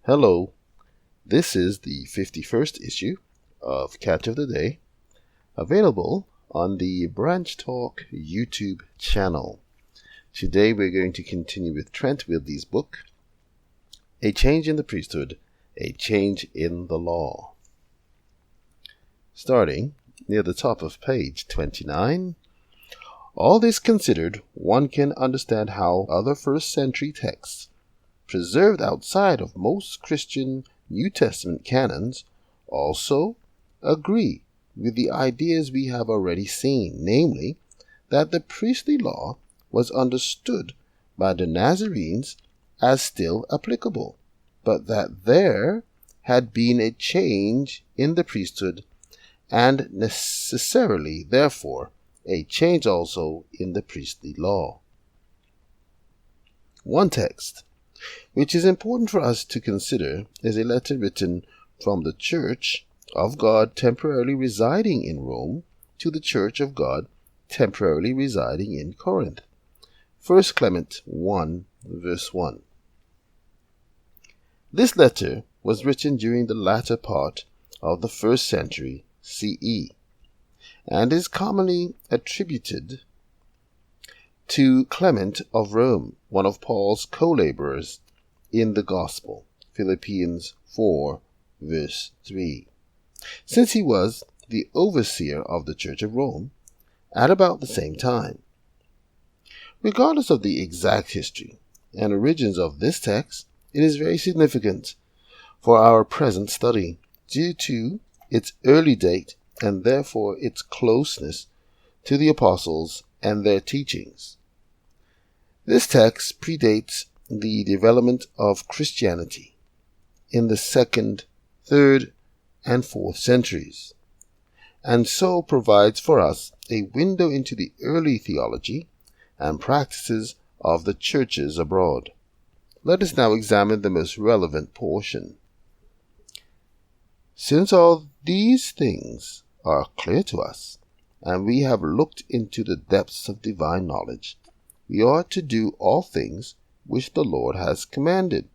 Hello, this is the 51st issue of Catch of the Day, available on the Branch Talk YouTube channel. Today we're going to continue with Trent Wildy's book, A Change in the Priesthood, A Change in the Law. Starting near the top of page 29, all this considered, one can understand how other first-century texts, preserved outside of most Christian New Testament canons, also agree with the ideas we have already seen, namely, that the priestly law was understood by the Nazarenes as still applicable, but that there had been a change in the priesthood, and necessarily, therefore, a change also in the priestly law. One text which is important for us to consider is a letter written from the Church of God temporarily residing in Rome to the Church of God temporarily residing in Corinth. 1 Clement 1, verse 1. This letter was written during the latter part of the 1st century CE, and is commonly attributed to Clement of Rome, one of Paul's co-laborers in the Gospel, Philippians 4, verse 3, since he was the overseer of the Church of Rome at about the same time. Regardless of the exact history and origins of this text, it is very significant for our present study due to its early date and therefore its closeness to the apostles and their teachings. This text predates the development of Christianity in the 2nd, 3rd, and 4th centuries, and so provides for us a window into the early theology and practices of the churches abroad. Let us now examine the most relevant portion. Since all these things are clear to us, and we have looked into the depths of divine knowledge, we ought to do all things which the Lord has commanded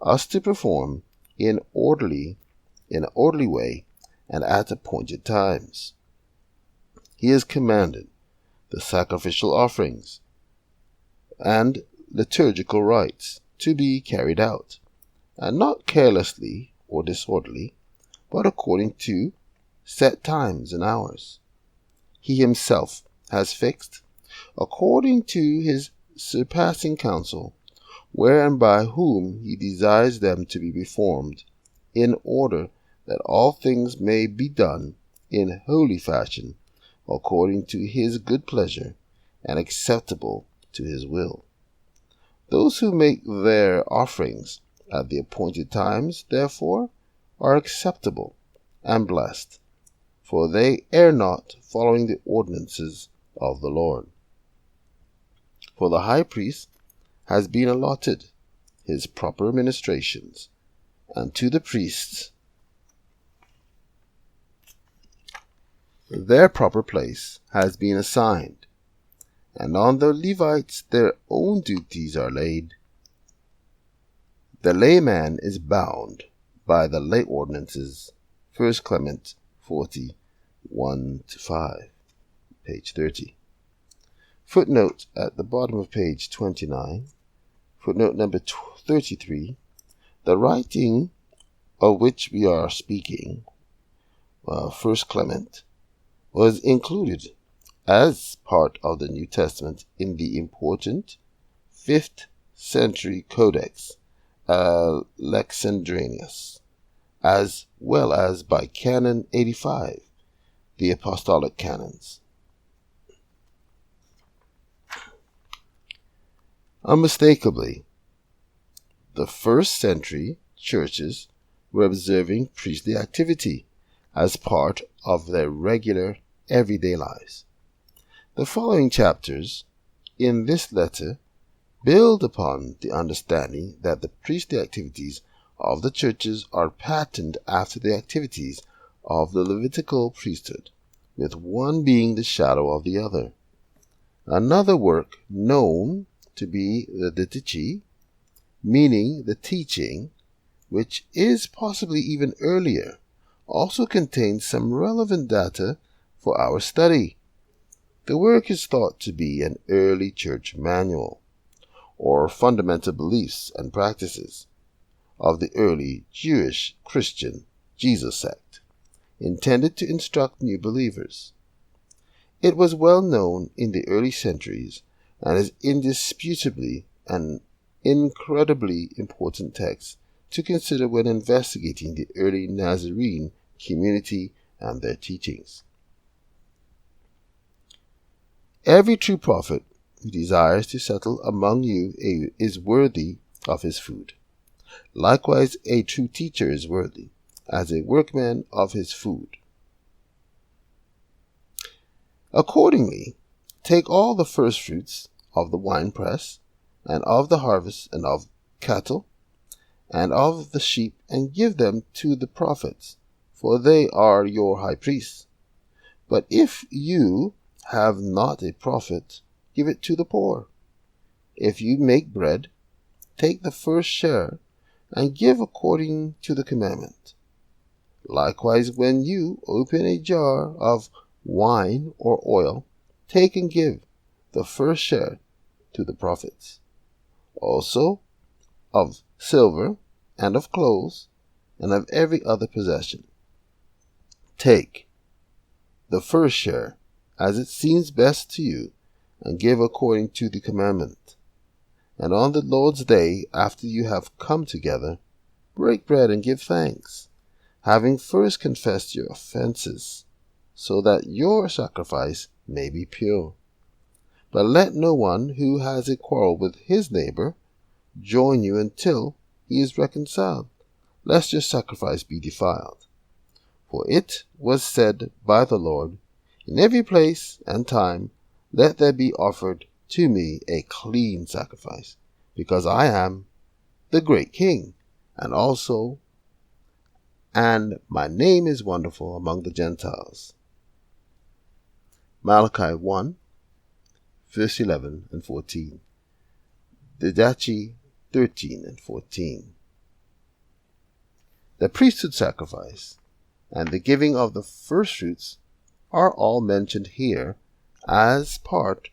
us to perform in an orderly way and at appointed times. He has commanded the sacrificial offerings and liturgical rites to be carried out, and not carelessly or disorderly, but according to set times and hours. He himself has fixed, according to his surpassing counsel, where and by whom he desires them to be performed, in order that all things may be done in holy fashion, according to his good pleasure, and acceptable to his will. Those who make their offerings at the appointed times, therefore, are acceptable and blessed, for they err not, following the ordinances of the Lord. For the high priest has been allotted his proper ministrations, and to the priests their proper place has been assigned, and on the Levites their own duties are laid. The layman is bound by the lay ordinances, 1 Clement 40, 1-5, page 30. Footnote at the bottom of page 29, footnote number 33, the writing of which we are speaking, 1 Clement, was included as part of the New Testament in the important 5th century Codex Alexandrinus, as well as by Canon 85, the Apostolic Canons. Unmistakably, the 1st century churches were observing priestly activity as part of their regular everyday lives. The following chapters in this letter build upon the understanding that the priestly activities of the churches are patterned after the activities of the Levitical priesthood, with one being the shadow of the other. Another work known to be the didache, meaning the teaching, which is possibly even earlier, also contains some relevant data for our study. The work is thought to be an early church manual, or fundamental beliefs and practices of the early Jewish Christian Jesus sect, intended to instruct new believers. It was well known in the early centuries and is indisputably an incredibly important text to consider when investigating the early Nazarene community and their teachings. Every true prophet who desires to settle among you is worthy of his food. Likewise, a true teacher is worthy, as a workman, of his food. Accordingly, take all the firstfruits of the winepress, and of the harvest, and of cattle, and of the sheep, and give them to the prophets, for they are your high priests. But if you have not a prophet, give it to the poor. If you make bread, take the first share, and give according to the commandment. Likewise, when you open a jar of wine or oil, take and give the first share to the prophets. Also of silver, and of clothes, and of every other possession. Take the first share, as it seems best to you, and give according to the commandment. And on the Lord's day, after you have come together, break bread and give thanks, having first confessed your offenses, so that your sacrifice may be pure. But let no one who has a quarrel with his neighbor join you until he is reconciled, lest your sacrifice be defiled. For it was said by the Lord, in every place and time, let there be offered to me a clean sacrifice, because I am the great King, and my name is wonderful among the Gentiles. Malachi 1, verse 11 and 14. Didache 13 and 14. The priesthood sacrifice and the giving of the firstfruits are all mentioned here as part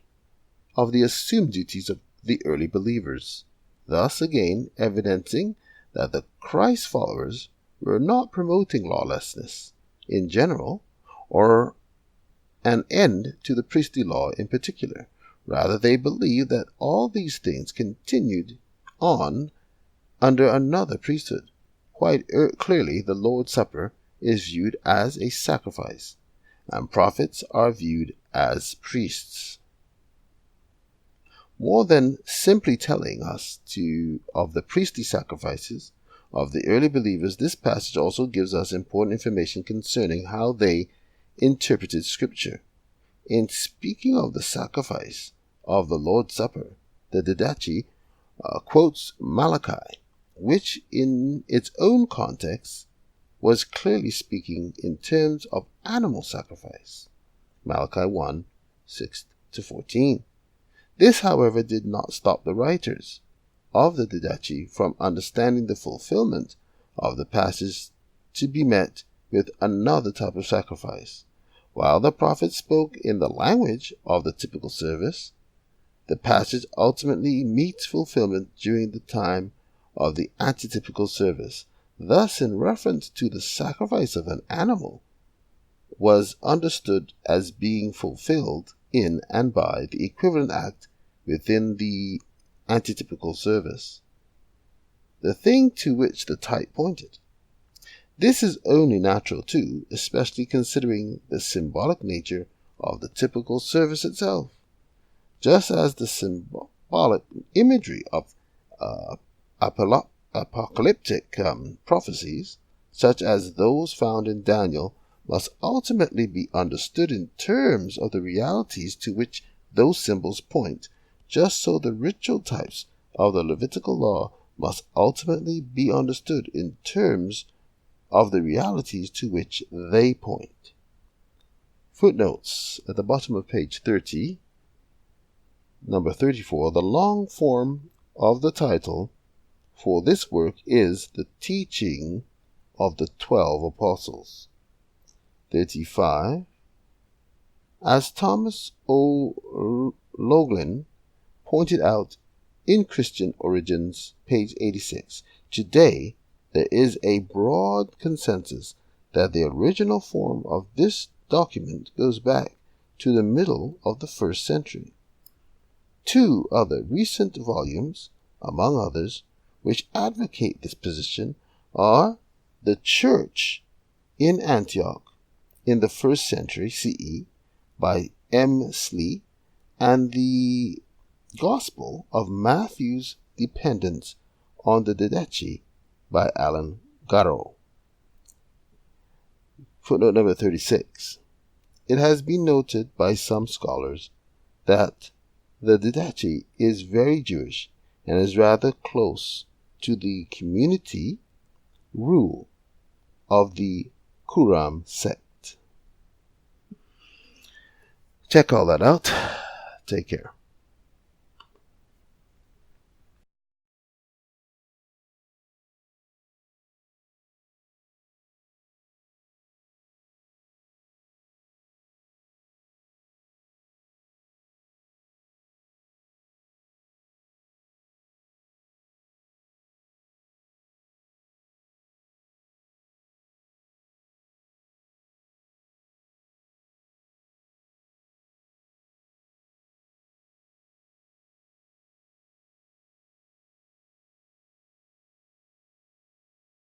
of the assumed duties of the early believers, thus again evidencing that the Christ followers were not promoting lawlessness in general or an end to the priestly law in particular. Rather, they believed that all these things continued on under another priesthood. Quite clearly, the Lord's Supper is viewed as a sacrifice, and prophets are viewed as priests. More than simply telling us of the priestly sacrifices of the early believers, this passage also gives us important information concerning how they interpreted Scripture. In speaking of the sacrifice of the Lord's Supper, the Didache quotes Malachi, which in its own context was clearly speaking in terms of animal sacrifice. Malachi 1, 6-14. This, however, did not stop the writers of the Didache from understanding the fulfillment of the passage to be met with another type of sacrifice. While the prophet spoke in the language of the typical service, the passage ultimately meets fulfillment during the time of the antitypical service. Thus, in reference to the sacrifice of an animal, was understood as being fulfilled in and by the equivalent act within the antitypical service, the thing to which the type pointed. This is only natural too, especially considering the symbolic nature of the typical service itself. Just as the symbolic imagery of apocalyptic prophecies, such as those found in Daniel, must ultimately be understood in terms of the realities to which those symbols point, just so the ritual types of the Levitical law must ultimately be understood in terms of the realities to which they point. Footnotes at the bottom of page 30, number 34, the long form of the title for this work is the teaching of the 12 apostles. 35. As Thomas O. Loughlin pointed out in Christian Origins, page 86, today there is a broad consensus that the original form of this document goes back to the middle of the 1st century. 2 other recent volumes, among others, which advocate this position are The Church in Antioch in the 1st century CE by M. Slee and The Gospel of Matthew's Dependence on the Didache by Alan Garrow. Footnote number 36. It has been noted by some scholars that the Didache is very Jewish and is rather close to the community rule of the Qumran sect. Check all that out. Take care.